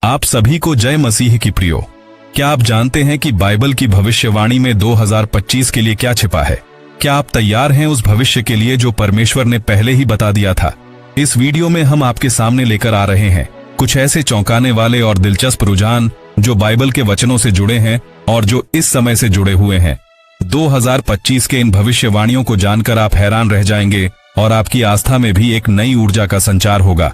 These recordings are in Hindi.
आप सभी को जय मसीह की प्रियो। क्या आप जानते हैं कि बाइबल की भविष्यवाणी में 2025 के लिए क्या छिपा है? क्या आप तैयार हैं उस भविष्य के लिए जो परमेश्वर ने पहले ही बता दिया था? इस वीडियो में हम आपके सामने लेकर आ रहे हैं कुछ ऐसे चौंकाने वाले और दिलचस्प रुझान जो बाइबल के वचनों से जुड़े हैं और जो इस समय से जुड़े हुए हैं। 2025 के इन भविष्यवाणियों को जानकर आप हैरान रह जाएंगे और आपकी आस्था में भी एक नई ऊर्जा का संचार होगा।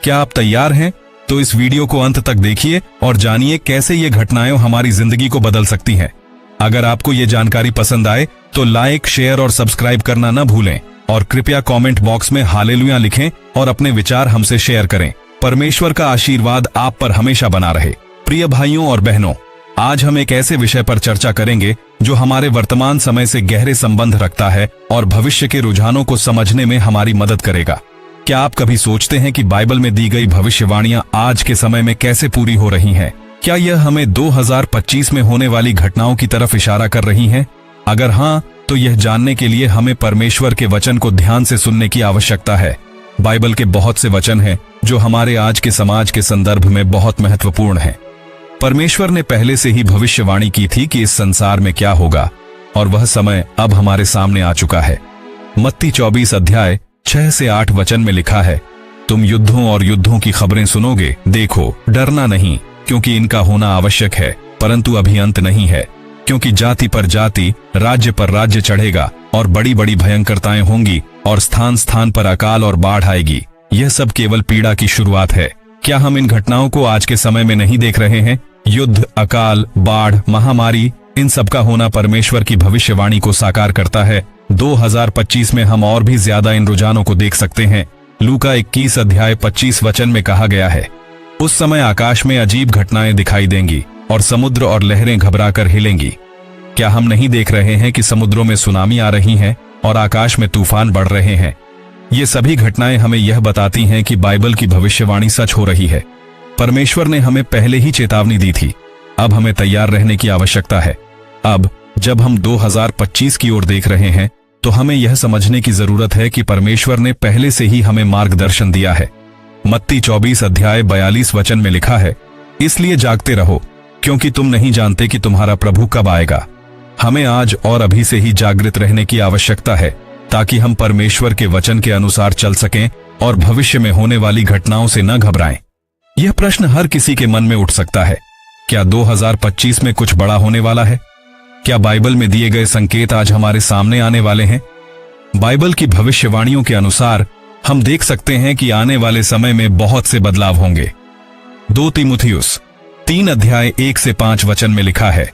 क्या आप तैयार हैं? तो इस वीडियो को अंत तक देखिए और जानिए कैसे ये घटनाएं हमारी जिंदगी को बदल सकती हैं। अगर आपको ये जानकारी पसंद आए तो लाइक, शेयर और सब्सक्राइब करना न भूलें और कृपया कमेंट बॉक्स में हालेलुया लिखें और अपने विचार हमसे शेयर करें। परमेश्वर का आशीर्वाद आप पर हमेशा बना रहे। प्रिय भाइयों और बहनों, आज हम एक ऐसे विषय पर चर्चा करेंगे जो हमारे वर्तमान समय से गहरे संबंध रखता है और भविष्य के रुझानों को समझने में हमारी मदद करेगा। क्या आप कभी सोचते हैं कि बाइबल में दी गई भविष्यवाणियां आज के समय में कैसे पूरी हो रही हैं? क्या यह हमें 2025 में होने वाली घटनाओं की तरफ इशारा कर रही हैं? अगर हाँ, तो यह जानने के लिए हमें परमेश्वर के वचन को ध्यान से सुनने की आवश्यकता है। बाइबल के बहुत से वचन हैं जो हमारे आज के समाज के संदर्भ में बहुत महत्वपूर्ण हैं। परमेश्वर ने पहले से ही भविष्यवाणी की थी कि इस संसार में क्या होगा और वह समय अब हमारे सामने आ चुका है। मत्ती 24 अध्याय 6 से 8 वचन में लिखा है, तुम युद्धों और युद्धों की खबरें सुनोगे। देखो, डरना नहीं, क्योंकि इनका होना आवश्यक है, परंतु अभी अंत नहीं है। क्योंकि जाति पर जाति, राज्य पर राज्य चढ़ेगा और बड़ी बड़ी भयंकरताएं होंगी और स्थान स्थान पर अकाल और बाढ़ आएगी। यह सब केवल पीड़ा की शुरुआत है। क्या हम इन घटनाओं को आज के समय में नहीं देख रहे हैं? युद्ध, अकाल, बाढ़, महामारी, इन सब का होना परमेश्वर की भविष्यवाणी को साकार करता है। 2025 में हम और भी ज्यादा इन रुझानों को देख सकते हैं। लूका 21 अध्याय 25 वचन में कहा गया है, उस समय आकाश में अजीब घटनाएं दिखाई देंगी और समुद्र और लहरें घबराकर हिलेंगी। क्या हम नहीं देख रहे हैं कि समुद्रों में सुनामी आ रही हैं और आकाश में तूफान बढ़ रहे हैं? ये सभी घटनाएं हमें यह बताती हैं कि बाइबल की भविष्यवाणी सच हो रही है। परमेश्वर ने हमें पहले ही चेतावनी दी थी। अब हमें तैयार रहने की आवश्यकता है। अब जब हम 2025 की ओर देख रहे हैं तो हमें यह समझने की जरूरत है कि परमेश्वर ने पहले से ही हमें मार्गदर्शन दिया है। मत्ती 24 अध्याय 42 वचन में लिखा है, इसलिए जागते रहो, क्योंकि तुम नहीं जानते कि तुम्हारा प्रभु कब आएगा। हमें आज और अभी से ही जागृत रहने की आवश्यकता है ताकि हम परमेश्वर के वचन के अनुसार चल सकें और भविष्य में होने वाली घटनाओं से न घबराएं। यह प्रश्न हर किसी के मन में उठ सकता है, क्या 2025 में कुछ बड़ा होने वाला है? क्या बाइबल में दिए गए संकेत आज हमारे सामने आने वाले हैं? बाइबल की भविष्यवाणियों के अनुसार हम देख सकते हैं कि आने वाले समय में बहुत से बदलाव होंगे। 2 तीमुथियुस 3 अध्याय 1 से 5 वचन में लिखा है,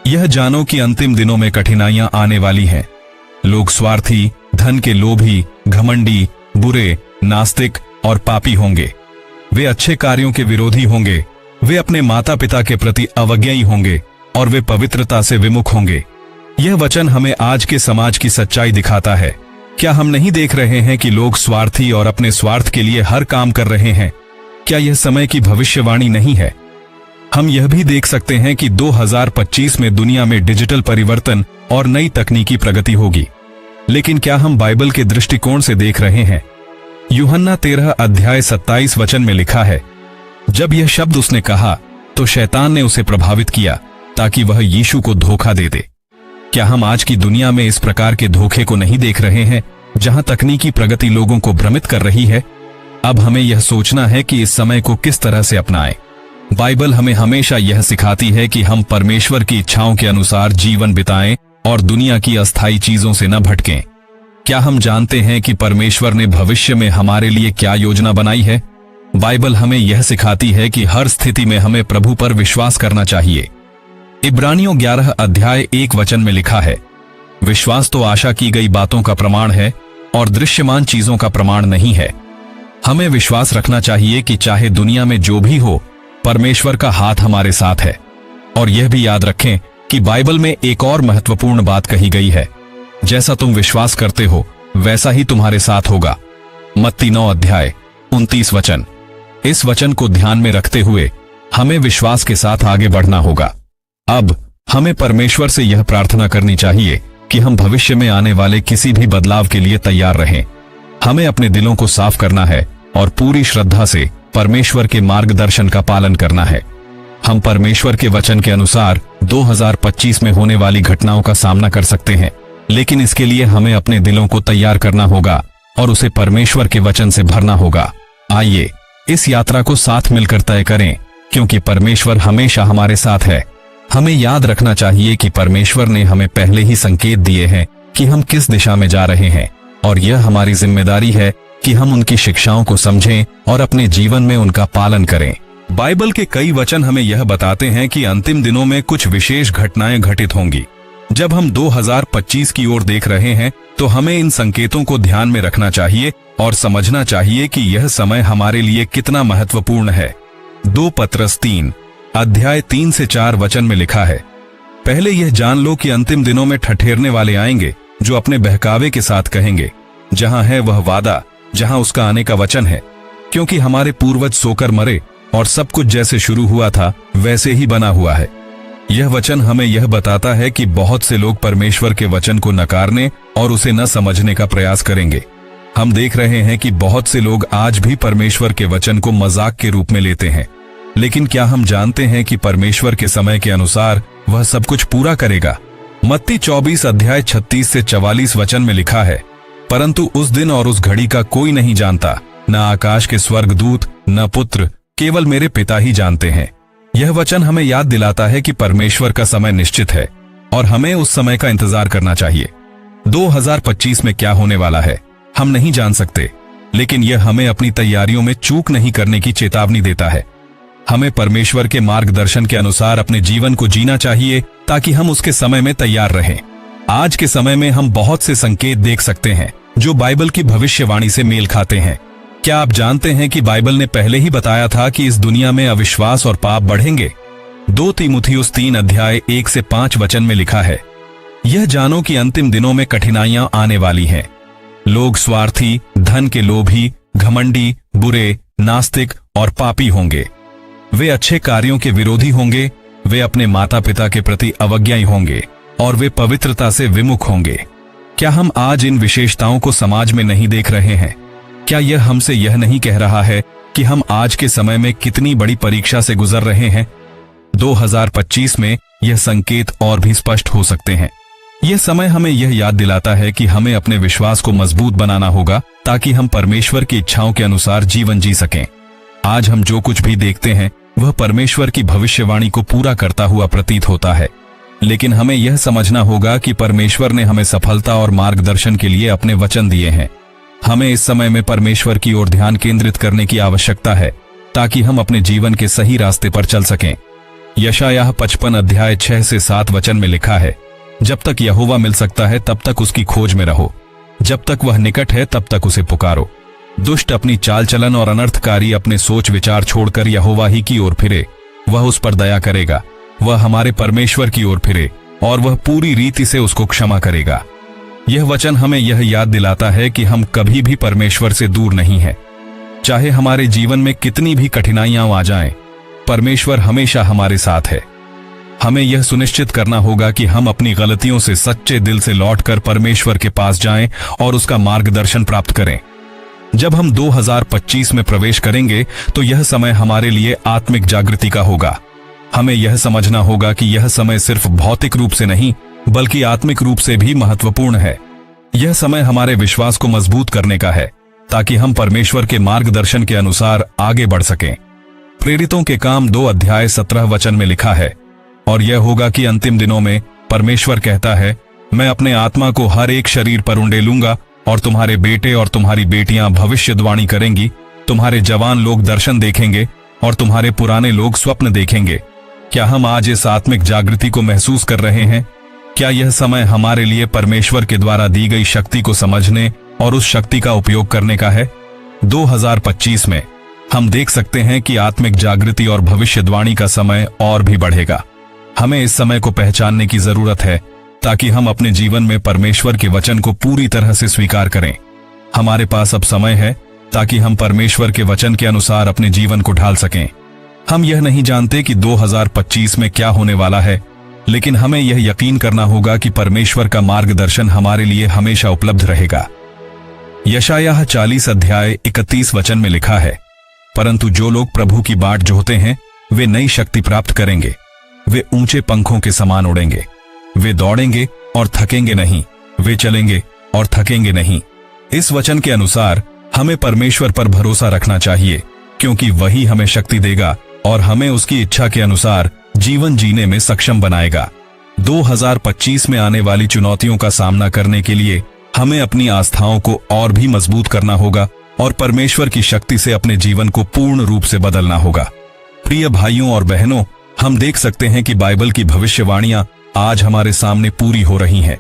यह जानो कि अंतिम दिनों में कठिनाइयां आने वाली हैं। लोग स्वार्थी, धन के लोभी, घमंडी, बुरे, नास्तिक और पापी होंगे। वे अच्छे कार्यों के विरोधी होंगे। वे अपने माता पिता के प्रति अवज्ञाई होंगे और वे पवित्रता से विमुख होंगे। यह वचन हमें आज के समाज की सच्चाई दिखाता है। क्या हम नहीं देख रहे हैं कि लोग स्वार्थी और अपने स्वार्थ के लिए हर काम कर रहे हैं? क्या यह समय की भविष्यवाणी नहीं है? हम यह भी देख सकते हैं कि 2025 में दुनिया में डिजिटल परिवर्तन और नई तकनीकी प्रगति होगी। लेकिन क्या हम बाइबल के दृष्टिकोण से देख रहे हैं? यूहन्ना 13 अध्याय 27 वचन में लिखा है, जब यह शब्द उसने कहा तो शैतान ने उसे प्रभावित किया ताकि वह यीशु को धोखा दे दे। क्या हम आज की दुनिया में इस प्रकार के धोखे को नहीं देख रहे हैं जहां तकनीकी प्रगति लोगों को भ्रमित कर रही है? अब हमें यह सोचना है कि इस समय को किस तरह से अपनाएं। बाइबल हमें हमेशा यह सिखाती है कि हम परमेश्वर की इच्छाओं के अनुसार जीवन बिताएं और दुनिया की अस्थायी चीजों से न भटकें। क्या हम जानते हैं कि परमेश्वर ने भविष्य में हमारे लिए क्या योजना बनाई है? बाइबल हमें यह सिखाती है कि हर स्थिति में हमें प्रभु पर विश्वास करना चाहिए। इब्रानियों 11 अध्याय 1 वचन में लिखा है, विश्वास तो आशा की गई बातों का प्रमाण है और दृश्यमान चीजों का प्रमाण नहीं है। हमें विश्वास रखना चाहिए कि चाहे दुनिया में जो भी हो, परमेश्वर का हाथ हमारे साथ है। और यह भी याद रखें कि बाइबल में एक और महत्वपूर्ण बात कही गई है, जैसा तुम विश्वास करते हो वैसा ही तुम्हारे साथ होगा। मत्ती 9 अध्याय 29 वचन। इस वचन को ध्यान में रखते हुए हमें विश्वास के साथ आगे बढ़ना होगा। अब हमें परमेश्वर से यह प्रार्थना करनी चाहिए कि हम भविष्य में आने वाले किसी भी बदलाव के लिए तैयार रहें। हमें अपने दिलों को साफ करना है और पूरी श्रद्धा से परमेश्वर के मार्गदर्शन का पालन करना है। हम परमेश्वर के वचन के अनुसार 2025 में होने वाली घटनाओं का सामना कर सकते हैं, लेकिन इसके लिए हमें अपने दिलों को तैयार करना होगा और उसे परमेश्वर के वचन से भरना होगा। आइए इस यात्रा को साथ मिलकर तय करें, क्योंकि परमेश्वर हमेशा हमारे साथ है। हमें याद रखना चाहिए कि परमेश्वर ने हमें पहले ही संकेत दिए हैं कि हम किस दिशा में जा रहे हैं, और यह हमारी जिम्मेदारी है कि हम उनकी शिक्षाओं को समझें और अपने जीवन में उनका पालन करें। बाइबल के कई वचन हमें यह बताते हैं कि अंतिम दिनों में कुछ विशेष घटनाएं घटित होंगी। जब हम 2025 की ओर देख रहे हैं तो हमें इन संकेतों को ध्यान में रखना चाहिए और समझना चाहिए कि यह समय हमारे लिए कितना महत्वपूर्ण है। 2 पत्रस 3 अध्याय 3 से 4 वचन में लिखा है, पहले यह जान लो कि अंतिम दिनों में ठठेरने वाले आएंगे, जो अपने बहकावे के साथ कहेंगे, जहां है वह वादा, जहां उसका आने का वचन है। क्योंकि हमारे पूर्वज सोकर मरे और सब कुछ जैसे शुरू हुआ था वैसे ही बना हुआ है। यह वचन हमें यह बताता है कि बहुत से लोग परमेश्वर के वचन को नकारने और उसे न समझने का प्रयास करेंगे। हम देख रहे हैं कि बहुत से लोग आज भी परमेश्वर के वचन को मजाक के रूप में लेते हैं, लेकिन क्या हम जानते हैं कि परमेश्वर के समय के अनुसार वह सब कुछ पूरा करेगा? मत्ती 24 अध्याय 36 से 44 वचन में लिखा है, परंतु उस दिन और उस घड़ी का कोई नहीं जानता, न आकाश के स्वर्गदूत न पुत्र, केवल मेरे पिता ही जानते हैं। यह वचन हमें याद दिलाता है कि परमेश्वर का समय निश्चित है और हमें उस समय का इंतजार करना चाहिए। 2025 में क्या होने वाला है हम नहीं जान सकते, लेकिन यह हमें अपनी तैयारियों में चूक नहीं करने की चेतावनी देता है। हमें परमेश्वर के मार्गदर्शन के अनुसार अपने जीवन को जीना चाहिए ताकि हम उसके समय में तैयार रहें। आज के समय में हम बहुत से संकेत देख सकते हैं जो बाइबल की भविष्यवाणी से मेल खाते हैं। क्या आप जानते हैं कि बाइबल ने पहले ही बताया था कि इस दुनिया में अविश्वास और पाप बढ़ेंगे? 2 तीमुथियुस 3 अध्याय 1 से 5 वचन में लिखा है, यह जानो कि अंतिम दिनों में कठिनाइयां आने वाली हैं। लोग स्वार्थी, धन के लोभी, घमंडी, बुरे, नास्तिक और पापी होंगे। वे अच्छे कार्यों के विरोधी होंगे, वे अपने माता पिता के प्रति अवज्ञाई होंगे और वे पवित्रता से विमुख होंगे। क्या हम आज इन विशेषताओं को समाज में नहीं देख रहे हैं? क्या यह हमसे यह नहीं कह रहा है कि हम आज के समय में कितनी बड़ी परीक्षा से गुजर रहे हैं? 2025 में यह संकेत और भी स्पष्ट हो सकते हैं। यह समय हमें यह याद दिलाता है कि हमें अपने विश्वास को मजबूत बनाना होगा ताकि हम परमेश्वर की इच्छाओं के अनुसार जीवन जी सकें। आज हम जो कुछ भी देखते हैं वह परमेश्वर की भविष्यवाणी को पूरा करता हुआ प्रतीत होता है, लेकिन हमें यह समझना होगा कि परमेश्वर ने हमें सफलता और मार्गदर्शन के लिए अपने वचन दिए हैं। हमें इस समय में परमेश्वर की ओर ध्यान केंद्रित करने की आवश्यकता है ताकि हम अपने जीवन के सही रास्ते पर चल सकें। यशायाह 55 अध्याय 6 से 7 वचन में लिखा है, जब तक यहोवा मिल सकता है तब तक उसकी खोज में रहो, जब तक वह निकट है तब तक उसे पुकारो। दुष्ट अपनी चाल चलन और अनर्थकारी अपने सोच विचार छोड़कर यहोवा ही की ओर फिरे, वह उस पर दया करेगा। वह हमारे परमेश्वर की ओर फिरे और वह पूरी रीति से उसको क्षमा करेगा। यह वचन हमें यह याद दिलाता है कि हम कभी भी परमेश्वर से दूर नहीं हैं। चाहे हमारे जीवन में कितनी भी कठिनाइयां आ जाएं, परमेश्वर हमेशा हमारे साथ है। हमें यह सुनिश्चित करना होगा कि हम अपनी गलतियों से सच्चे दिल से लौटकर परमेश्वर के पास जाएं और उसका मार्गदर्शन प्राप्त करें। जब हम 2025 में प्रवेश करेंगे तो यह समय हमारे लिए आत्मिक जागृति का होगा। हमें यह समझना होगा कि यह समय सिर्फ भौतिक रूप से नहीं बल्कि आत्मिक रूप से भी महत्वपूर्ण है। यह समय हमारे विश्वास को मजबूत करने का है ताकि हम परमेश्वर के मार्गदर्शन के अनुसार आगे बढ़ सकें। प्रेरितों के काम 2 अध्याय 17 वचन में लिखा है, और यह होगा कि अंतिम दिनों में परमेश्वर कहता है, मैं अपने आत्मा को हर एक शरीर पर उंडेलूंगा और तुम्हारे बेटे और तुम्हारी बेटियां भविष्यवाणी करेंगी। तुम्हारे जवान लोग दर्शन देखेंगे और तुम्हारे पुराने लोग स्वप्न देखेंगे। क्या हम आज इस आत्मिक जागृति को महसूस कर रहे हैं? क्या यह समय हमारे लिए परमेश्वर के द्वारा दी गई शक्ति को समझने और उस शक्ति का उपयोग करने का है? 2025 में हम देख सकते हैं कि आत्मिक जागृति और भविष्यवाणी का समय और भी बढ़ेगा। हमें इस समय को पहचानने की जरूरत है ताकि हम अपने जीवन में परमेश्वर के वचन को पूरी तरह से स्वीकार करें। हमारे पास अब समय है ताकि हम परमेश्वर के वचन के अनुसार अपने जीवन को ढाल सकें। हम यह नहीं जानते कि 2025 में क्या होने वाला है, लेकिन हमें यह यकीन करना होगा कि परमेश्वर का मार्गदर्शन हमारे लिए हमेशा उपलब्ध रहेगा। यशायाह 40 अध्याय 31 वचन में लिखा है, परंतु जो लोग प्रभु की बाट जोहते हैं वे नई शक्ति प्राप्त करेंगे। वे ऊंचे पंखों के समान उड़ेंगे। वे दौड़ेंगे और थकेंगे नहीं, वे चलेंगे और थकेंगे नहीं। इस वचन के अनुसार हमें परमेश्वर पर भरोसा रखना चाहिए, क्योंकि वही हमें शक्ति देगा और हमें उसकी इच्छा के अनुसार जीवन जीने में सक्षम बनाएगा। 2025 में आने वाली चुनौतियों का सामना करने के लिए हमें अपनी आस्थाओं को और भी मजबूत करना होगा और परमेश्वर की शक्ति से अपने जीवन को पूर्ण रूप से बदलना होगा। प्रिय भाइयों और बहनों, हम देख सकते हैं कि बाइबल की भविष्यवाणियां आज हमारे सामने पूरी हो रही हैं।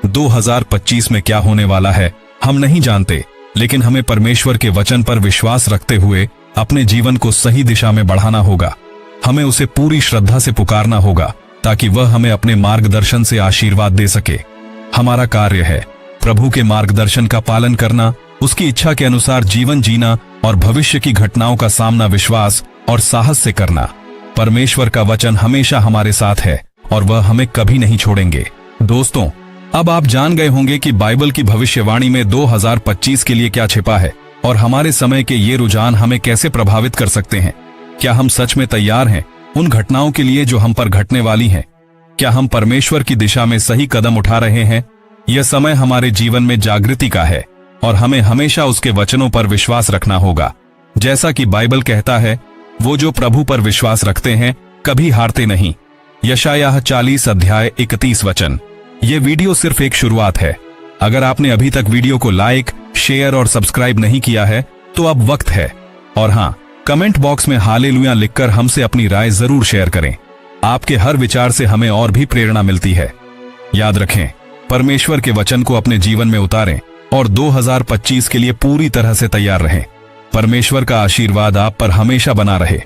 2025 में क्या होने वाला है हम नहीं जानते, लेकिन हमें परमेश्वर के वचन पर विश्वास रखते हुए अपने जीवन को सही दिशा में बढ़ाना होगा। हमें उसे पूरी श्रद्धा से पुकारना होगा ताकि वह हमें अपने मार्गदर्शन से आशीर्वाद दे सके। हमारा कार्य है प्रभु के मार्गदर्शन का पालन करना, उसकी इच्छा के अनुसार जीवन जीना और भविष्य की घटनाओं का सामना विश्वास और साहस से करना। परमेश्वर का वचन हमेशा हमारे साथ है और वह हमें कभी नहीं छोड़ेंगे। दोस्तों, अब आप जान गए होंगे कि बाइबल की भविष्यवाणी में 2025 के लिए क्या छिपा है और हमारे समय के ये रुझान हमें कैसे प्रभावित कर सकते हैं। क्या हम सच में तैयार हैं उन घटनाओं के लिए जो हम पर घटने वाली हैं? क्या हम परमेश्वर की दिशा में सही कदम उठा रहे हैं? यह समय हमारे जीवन में जागृति का है और हमें हमेशा उसके वचनों पर विश्वास रखना होगा। जैसा कि बाइबल कहता है, वो जो प्रभु पर विश्वास रखते हैं कभी हारते नहीं। यशायाह 40 अध्याय 31 वचन। ये वीडियो सिर्फ एक शुरुआत है। अगर आपने अभी तक वीडियो को लाइक, शेयर और सब्सक्राइब नहीं किया है तो अब वक्त है। और हाँ, कमेंट बॉक्स में हालेलुया लिखकर हमसे अपनी राय जरूर शेयर करें। आपके हर विचार से हमें और भी प्रेरणा मिलती है। याद रखें, परमेश्वर के वचन को अपने जीवन में उतारें और 2025 के लिए पूरी तरह से तैयार रहें। परमेश्वर का आशीर्वाद आप पर हमेशा बना रहे।